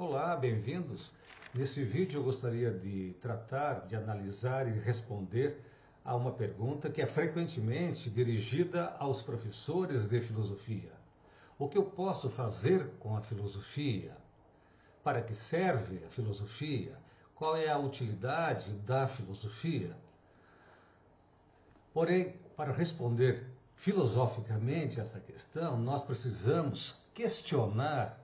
Olá, bem-vindos. Nesse vídeo eu gostaria de tratar, de analisar e responder a uma pergunta que é frequentemente dirigida aos professores de filosofia. O que eu posso fazer com a filosofia? Para que serve a filosofia? Qual é a utilidade da filosofia? Porém, para responder filosoficamente essa questão, nós precisamos questionar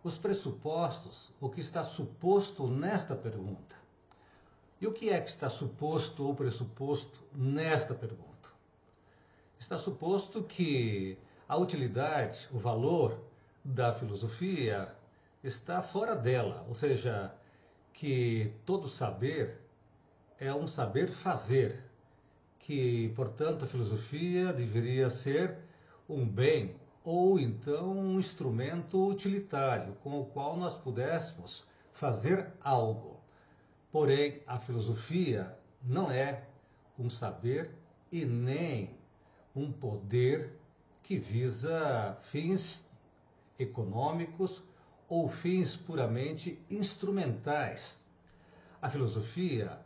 os pressupostos, o que está suposto nesta pergunta. E o que é que está suposto ou pressuposto nesta pergunta? Está suposto que a utilidade, o valor da filosofia está fora dela, ou seja, que todo saber é um saber fazer, que, portanto, a filosofia deveria ser um bem ou então um instrumento utilitário com o qual nós pudéssemos fazer algo. Porém, a filosofia não é um saber e nem um poder que visa fins econômicos ou fins puramente instrumentais. A filosofia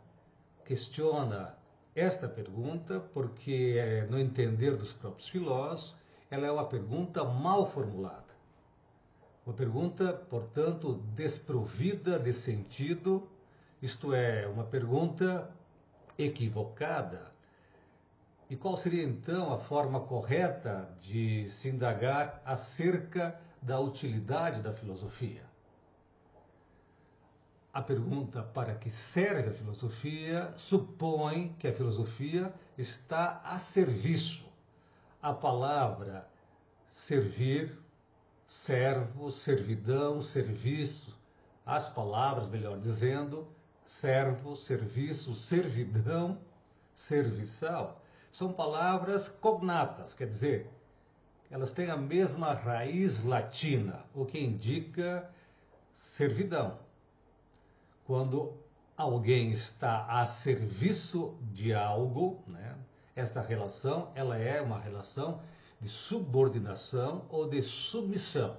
questiona esta pergunta porque, no entender dos próprios filósofos, ela é uma pergunta mal formulada. Uma pergunta, portanto, desprovida de sentido, isto é, uma pergunta equivocada. E qual seria então a forma correta de se indagar acerca da utilidade da filosofia? A pergunta para que serve a filosofia supõe que a filosofia está a serviço. A palavra servir, servo, servidão, serviço, as palavras, melhor dizendo, servo, serviço, servidão, serviçal, são palavras cognatas, quer dizer, elas têm a mesma raiz latina, o que indica servidão. Quando alguém está a serviço de algo, né, esta relação ela é uma relação de subordinação ou de submissão.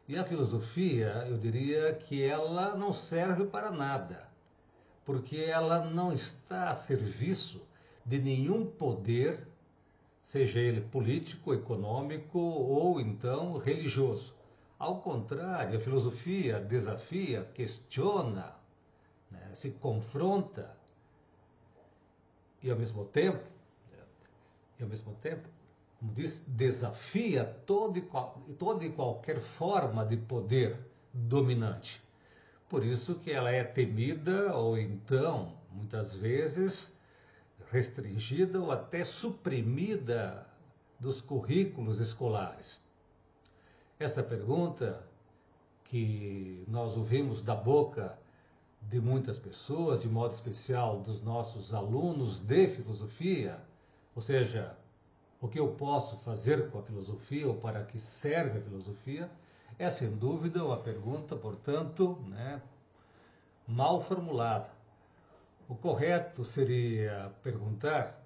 E a filosofia, eu diria que ela não serve para nada, porque ela não está a serviço de nenhum poder, seja ele político, econômico ou então religioso. Ao contrário, a filosofia desafia, questiona, né, se confronta e ao mesmo tempo, como diz, desafia toda e qualquer forma de poder dominante. Por isso que ela é temida ou então, muitas vezes, restringida ou até suprimida dos currículos escolares. Essa pergunta que nós ouvimos da boca de muitas pessoas, de modo especial dos nossos alunos de filosofia, ou seja, o que eu posso fazer com a filosofia ou para que serve a filosofia, é sem dúvida uma pergunta, portanto, né, mal formulada. O correto seria perguntar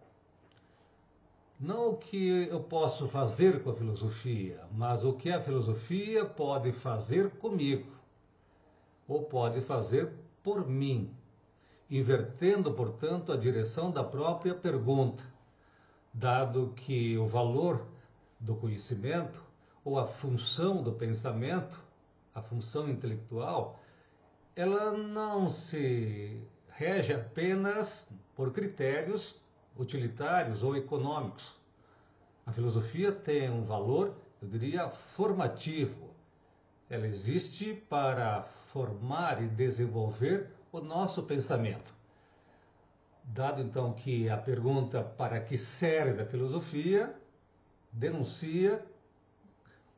não o que eu posso fazer com a filosofia, mas o que a filosofia pode fazer comigo, ou pode fazer por mim, invertendo, portanto, a direção da própria pergunta, dado que o valor do conhecimento ou a função do pensamento, a função intelectual, ela não se rege apenas por critérios utilitários ou econômicos. A filosofia tem um valor, eu diria, formativo. Ela existe para formar e desenvolver o nosso pensamento. Dado então que a pergunta para que serve a filosofia denuncia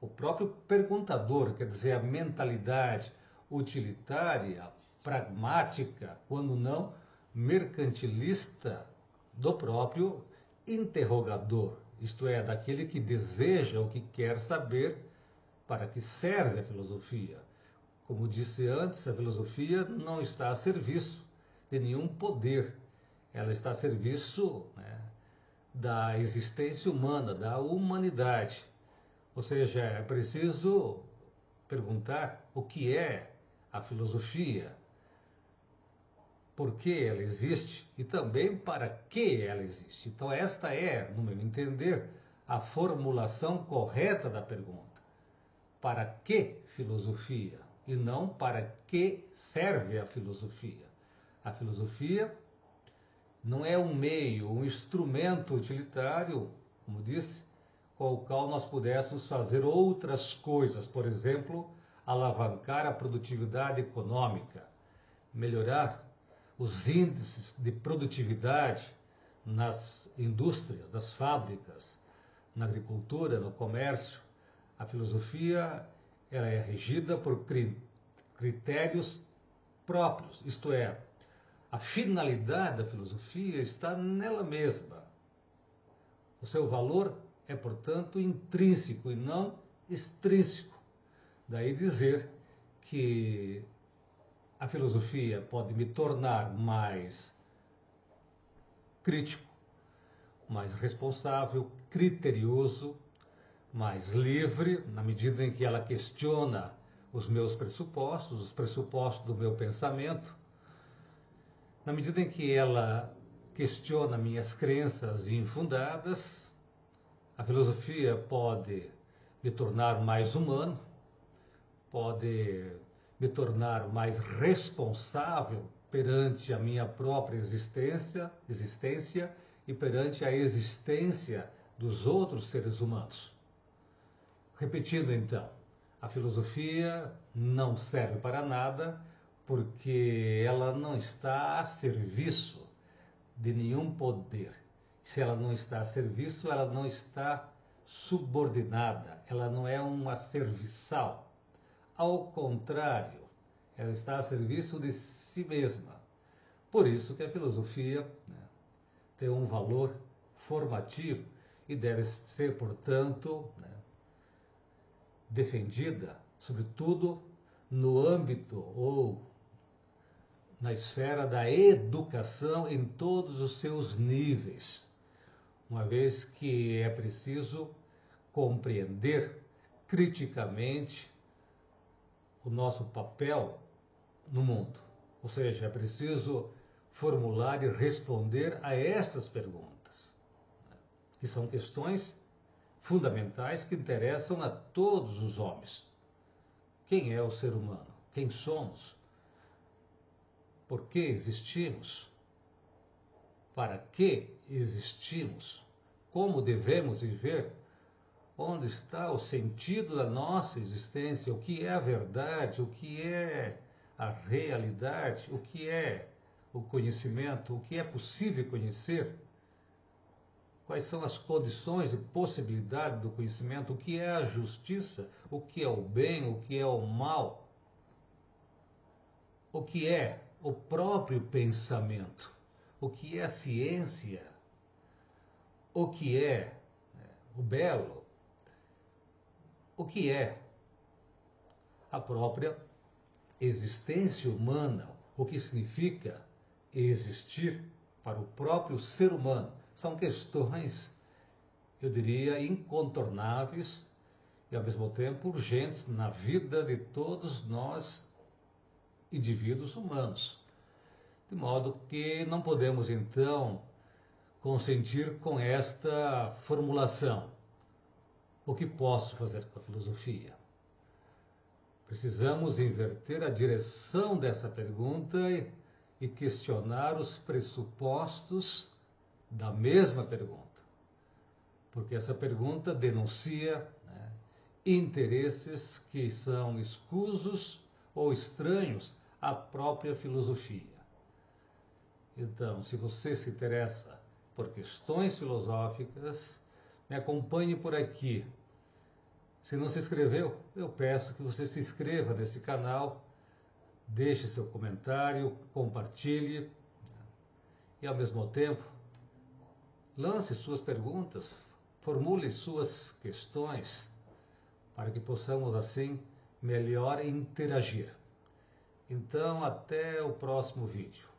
o próprio perguntador, quer dizer, a mentalidade utilitária, pragmática, quando não mercantilista do próprio interrogador, isto é, daquele que deseja ou que quer saber para que serve a filosofia. Como disse antes, a filosofia não está a serviço de nenhum poder, ela está a serviço, né, da existência humana, da humanidade. Ou seja, é preciso perguntar o que é a filosofia, por que ela existe e também para que ela existe. Então, esta é, no meu entender, a formulação correta da pergunta. Para que filosofia? E não para que serve a filosofia. A filosofia não é um meio, um instrumento utilitário, como disse, com o qual nós pudéssemos fazer outras coisas, por exemplo, alavancar a produtividade econômica, melhorar os índices de produtividade nas indústrias, nas fábricas, na agricultura, no comércio. A filosofia ela é regida por critérios próprios, isto é, a finalidade da filosofia está nela mesma. O seu valor é, portanto, intrínseco e não extrínseco. Daí dizer que a filosofia pode me tornar mais crítico, mais responsável, criterioso, mais livre, na medida em que ela questiona os meus pressupostos, os pressupostos do meu pensamento, na medida em que ela questiona minhas crenças infundadas. A filosofia pode me tornar mais humano, pode me tornar mais responsável perante a minha própria existência e perante a existência dos outros seres humanos. Repetindo então, a filosofia não serve para nada porque ela não está a serviço de nenhum poder. Se ela não está a serviço, ela não está subordinada, ela não é uma serviçal. Ao contrário, ela está a serviço de si mesma. Por isso que a filosofia, tem um valor formativo e deve ser, portanto, defendida, sobretudo no âmbito ou na esfera da educação em todos os seus níveis, uma vez que é preciso compreender criticamente o nosso papel no mundo. Ou seja, é preciso formular e responder a estas perguntas, que são questões fundamentais que interessam a todos os homens. Quem é o ser humano? Quem somos? Por que existimos? Para que existimos? Como devemos viver? Onde está o sentido da nossa existência? O que é a verdade? O que é a realidade? O que é o conhecimento? O que é possível conhecer? Quais são as condições de possibilidade do conhecimento? O que é a justiça? O que é o bem? O que é o mal? O que é o próprio pensamento? O que é a ciência? O que é o belo? O que é a própria existência humana? O que significa existir para o próprio ser humano? São questões, eu diria, incontornáveis e, ao mesmo tempo, urgentes na vida de todos nós, indivíduos humanos. De modo que não podemos, então, consentir com esta formulação. O que posso fazer com a filosofia? Precisamos inverter a direção dessa pergunta e questionar os pressupostos da mesma pergunta. Porque essa pergunta denuncia interesses que são escusos ou estranhos à própria filosofia. Então, se você se interessa por questões filosóficas, me acompanhe por aqui. Se não se inscreveu, eu peço que você se inscreva nesse canal, deixe seu comentário, compartilhe e, ao mesmo tempo, lance suas perguntas, formule suas questões, para que possamos, assim, melhor interagir. Então, até o próximo vídeo.